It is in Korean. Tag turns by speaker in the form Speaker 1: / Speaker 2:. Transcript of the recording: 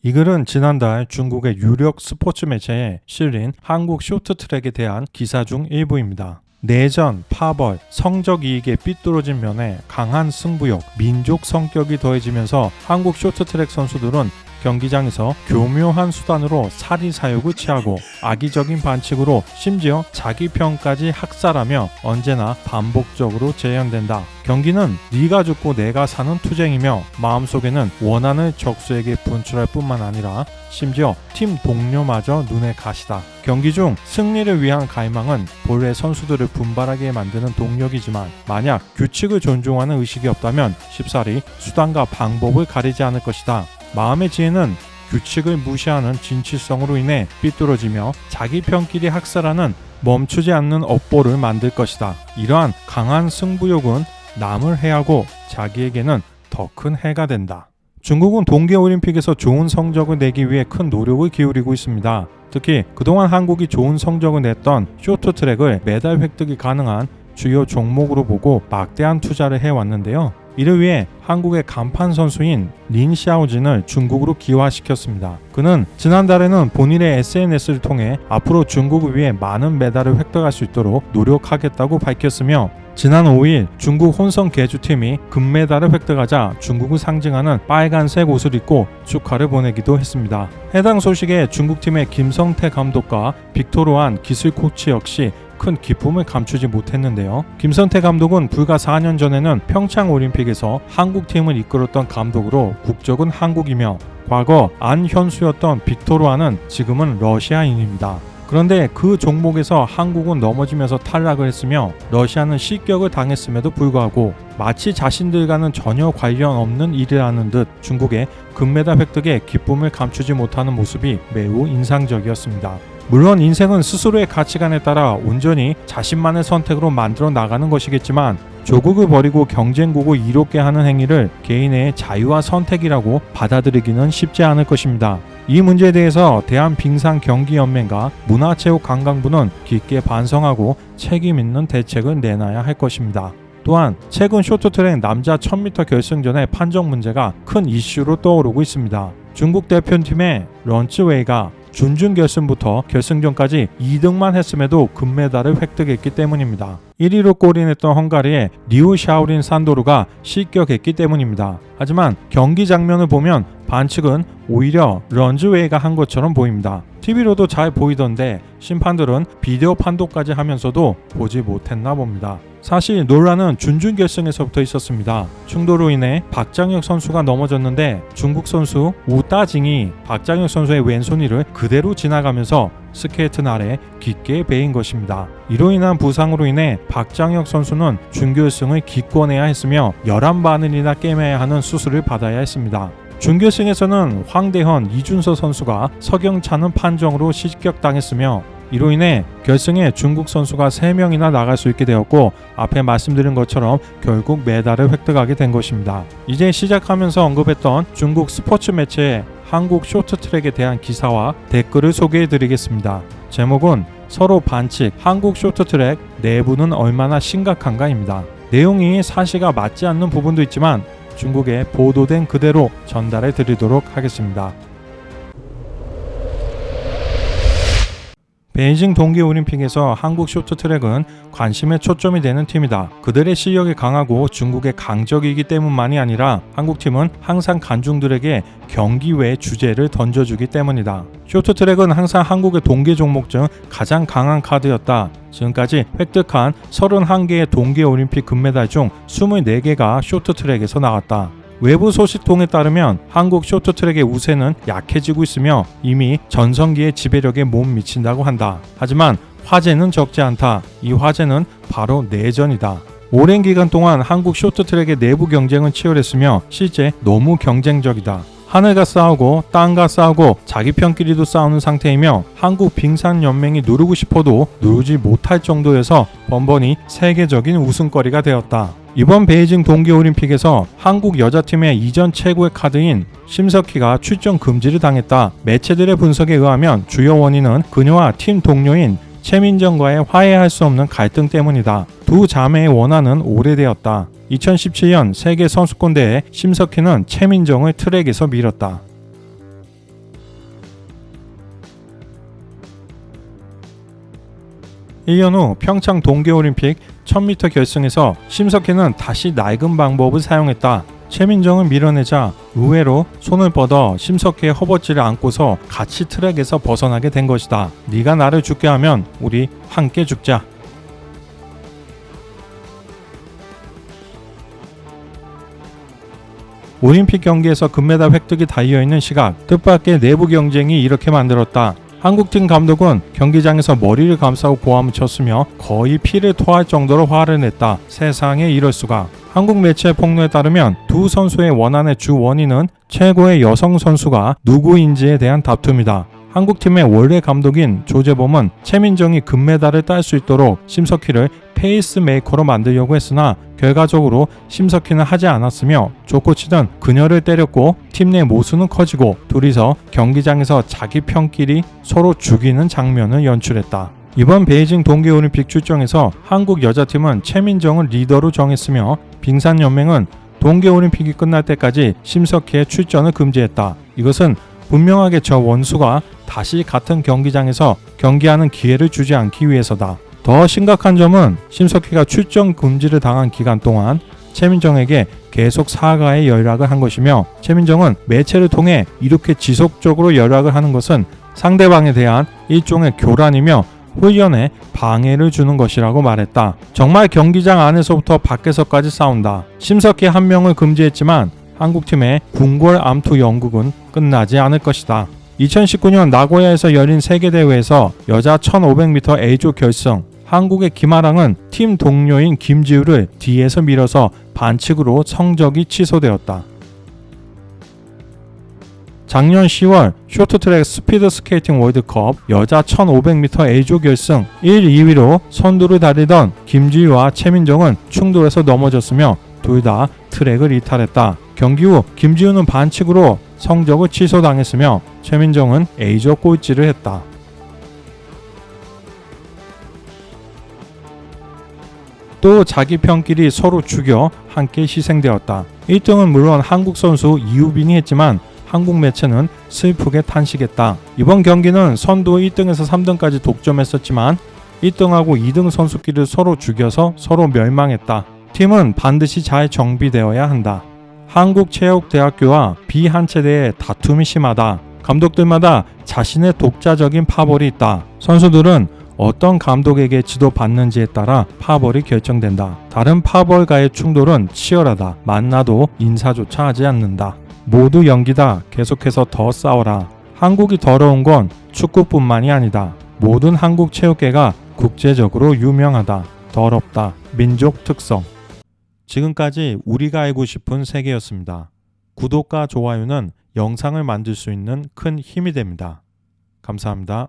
Speaker 1: 이 글은 지난달 중국의 유력 스포츠 매체에 실린 한국 쇼트트랙에 대한 기사 중 일부입니다. 내전, 파벌, 성적 이익에 삐뚤어진 면에 강한 승부욕, 민족 성격이 더해지면서 한국 쇼트트랙 선수들은 경기장에서 교묘한 수단으로 사리사욕을 취하고 악의적인 반칙으로 심지어 자기 편까지 학살하며 언제나 반복적으로 재현된다. 경기는 네가 죽고 내가 사는 투쟁이며 마음속에는 원한을 적수에게 분출할 뿐만 아니라 심지어 팀 동료마저 눈에 가시다. 경기 중 승리를 위한 갈망은 본래 선수들을 분발하게 만드는 동력이지만 만약 규칙을 존중하는 의식이 없다면 쉽사리 수단과 방법을 가리지 않을 것이다. 마음의 지혜는 규칙을 무시하는 진취성으로 인해 삐뚤어지며 자기 편끼리 학살하는 멈추지 않는 업보를 만들 것이다. 이러한 강한 승부욕은 남을 해하고 자기에게는 더 큰 해가 된다. 중국은 동계올림픽에서 좋은 성적을 내기 위해 큰 노력을 기울이고 있습니다. 특히 그동안 한국이 좋은 성적을 냈던 쇼트트랙을 메달 획득이 가능한 주요 종목으로 보고 막대한 투자를 해왔는데요. 이를 위해 한국의 간판 선수인 린 샤오진을 중국으로 기화시켰습니다. 그는 지난달에는 본인의 SNS를 통해 앞으로 중국을 위해 많은 메달을 획득할 수 있도록 노력하겠다고 밝혔으며 지난 5일 중국 혼성 계주팀이 금메달을 획득하자 중국을 상징하는 빨간색 옷을 입고 축하를 보내기도 했습니다. 해당 소식에 중국팀의 김성태 감독과 빅토르안 기술 코치 역시 큰 기쁨을 감추지 못했는데요. 김성태 감독은 불과 4년 전에는 평창 올림픽에서 한국팀을 이끌었던 감독으로 국적은 한국이며 과거 안현수였던 빅토르안은 지금은 러시아인입니다. 그런데 그 종목에서 한국은 넘어지면서 탈락을 했으며 러시아는 실격을 당했음에도 불구하고 마치 자신들과는 전혀 관련 없는 일이라는 듯 중국의 금메달 획득에 기쁨을 감추지 못하는 모습이 매우 인상적이었습니다. 물론 인생은 스스로의 가치관에 따라 온전히 자신만의 선택으로 만들어 나가는 것이겠지만 조국을 버리고 경쟁국을 이롭게 하는 행위를 개인의 자유와 선택이라고 받아들이기는 쉽지 않을 것입니다. 이 문제에 대해서 대한빙상경기연맹과 문화체육관광부는 깊게 반성하고 책임 있는 대책을 내놔야 할 것입니다. 또한 최근 쇼트트랙 남자 1000m 결승전의 판정 문제가 큰 이슈로 떠오르고 있습니다. 중국 대표팀의 런츠웨이가 준결승부터 결승전까지 2등만 했음에도 금메달을 획득했기 때문입니다. 1위로 골인했던 헝가리의 리우 샤오린 산도르가 실격했기 때문입니다. 하지만 경기 장면을 보면 반칙은 오히려 런즈웨이가 한 것처럼 보입니다. TV로도 잘 보이던데 심판들은 비디오 판독까지 하면서도 보지 못했나 봅니다. 사실 논란은 준결승에서부터 있었습니다. 충돌로 인해 박장혁 선수가 넘어졌는데 중국 선수 우따징이 박장혁 선수의 왼손이를 그대로 지나가면서 스케이트 아래 깊게 베인 것입니다. 이로 인한 부상으로 인해 박장혁 선수는 준결승을 기권해야 했으며 11바늘이나 깨매야 하는 수술을 받아야 했습니다. 준결승에서는 황대헌, 이준서 선수가 석영찬은 판정으로 실격당했으며 이로 인해 결승에 중국 선수가 3명이나 나갈 수 있게 되었고 앞에 말씀드린 것처럼 결국 메달을 획득하게 된 것입니다. 이제 시작하면서 언급했던 중국 스포츠 매체의 한국 쇼트트랙에 대한 기사와 댓글을 소개해드리겠습니다. 제목은 서로 반칙, 한국 쇼트트랙 내부는 얼마나 심각한가입니다. 내용이 사실과 맞지 않는 부분도 있지만 중국에 보도된 그대로 전달해 드리도록 하겠습니다. 베이징 동계올림픽에서 한국 쇼트트랙은 관심의 초점이 되는 팀이다. 그들의 실력이 강하고 중국의 강적이기 때문만이 아니라 한국팀은 항상 관중들에게 경기 외 주제를 던져주기 때문이다. 쇼트트랙은 항상 한국의 동계 종목 중 가장 강한 카드였다. 지금까지 획득한 31개의 동계올림픽 금메달 중 24개가 쇼트트랙에서 나왔다. 외부 소식통에 따르면 한국 쇼트트랙의 우세는 약해지고 있으며 이미 전성기의 지배력에 못 미친다고 한다. 하지만 화제는 적지 않다. 이 화제는 바로 내전이다. 오랜 기간 동안 한국 쇼트트랙의 내부 경쟁은 치열했으며 실제 너무 경쟁적이다. 하늘과 싸우고 땅과 싸우고 자기 편끼리도 싸우는 상태이며 한국 빙상연맹이 누르고 싶어도 누르지 못할 정도여서 번번이 세계적인 웃음거리가 되었다. 이번 베이징 동계올림픽에서 한국 여자팀의 이전 최고의 카드인 심석희가 출전 금지를 당했다. 매체들의 분석에 의하면 주요 원인은 그녀와 팀 동료인 최민정과의 화해할 수 없는 갈등 때문이다. 두 자매의 원한은 오래되었다. 2017년 세계 선수권대회 심석희는 최민정을 트랙에서 밀었다. 1년 후 평창 동계올림픽 1000m 결승에서 심석희는 다시 낡은 방법을 사용했다. 최민정을 밀어내자 의외로 손을 뻗어 심석희의 허벅지를 안고서 같이 트랙에서 벗어나게 된 것이다. 네가 나를 죽게 하면 우리 함께 죽자. 올림픽 경기에서 금메달 획득이 달려있는 시각, 뜻밖의 내부 경쟁이 이렇게 만들었다. 한국팀 감독은 경기장에서 머리를 감싸고 고함을 쳤으며 거의 피를 토할 정도로 화를 냈다. 세상에 이럴 수가. 한국 매체 폭로에 따르면 두 선수의 원한의 주 원인은 최고의 여성 선수가 누구인지에 대한 다툼이다. 한국팀의 원래 감독인 조재범은 최민정이 금메달을 딸 수 있도록 심석희를 페이스메이커로 만들려고 했으나 결과적으로 심석희는 하지 않았으며 조 코치는 그녀를 때렸고 팀 내 모수는 커지고 둘이서 경기장에서 자기 편끼리 서로 죽이는 장면을 연출했다. 이번 베이징 동계올림픽 출정에서 한국 여자팀은 최민정을 리더로 정했으며 빙산연맹은 동계올림픽이 끝날 때까지 심석희의 출전을 금지했다. 이것은 분명하게 저 원수가 다시 같은 경기장에서 경기하는 기회를 주지 않기 위해서다. 더 심각한 점은 심석희가 출전 금지를 당한 기간 동안 최민정에게 계속 사과의 연락을 한 것이며 최민정은 매체를 통해 이렇게 지속적으로 연락을 하는 것은 상대방에 대한 일종의 교란이며 훈련에 방해를 주는 것이라고 말했다. 정말 경기장 안에서부터 밖에서까지 싸운다. 심석희 한 명을 금지했지만 한국팀의 궁궐 암투 연극은 끝나지 않을 것이다. 2019년 나고야에서 열린 세계대회에서 여자 1500m A조 결승, 한국의 김아랑은 팀 동료인 김지우를 뒤에서 밀어서 반칙으로 성적이 취소되었다. 작년 10월 쇼트트랙 스피드 스케이팅 월드컵 여자 1500m A조 결승 1, 2위로 선두를 달리던 김지우와 최민정은 충돌해서 넘어졌으며 둘 다 트랙을 이탈했다. 경기 후 김지우는 반칙으로 성적을 취소당했으며 최민정은 A조 꼴찌를 했다. 또 자기 편끼리 서로 죽여 함께 희생되었다. 1등은 물론 한국 선수 이우빈이 했지만 한국 매체는 슬프게 탄식했다. 이번 경기는 선두 1등에서 3등까지 독점했었지만 1등하고 2등 선수끼리 서로 죽여서 서로 멸망했다. 팀은 반드시 잘 정비되어야 한다. 한국체육대학교와 비한체대의 다툼이 심하다. 감독들마다 자신의 독자적인 파벌이 있다. 선수들은 어떤 감독에게 지도받는지에 따라 파벌이 결정된다. 다른 파벌과의 충돌은 치열하다. 만나도 인사조차 하지 않는다. 모두 연기다. 계속해서 더 싸워라. 한국이 더러운 건 축구뿐만이 아니다. 모든 한국 체육계가 국제적으로 유명하다. 더럽다. 민족 특성. 지금까지 우리가 알고 싶은 세계였습니다. 구독과 좋아요는 영상을 만들 수 있는 큰 힘이 됩니다. 감사합니다.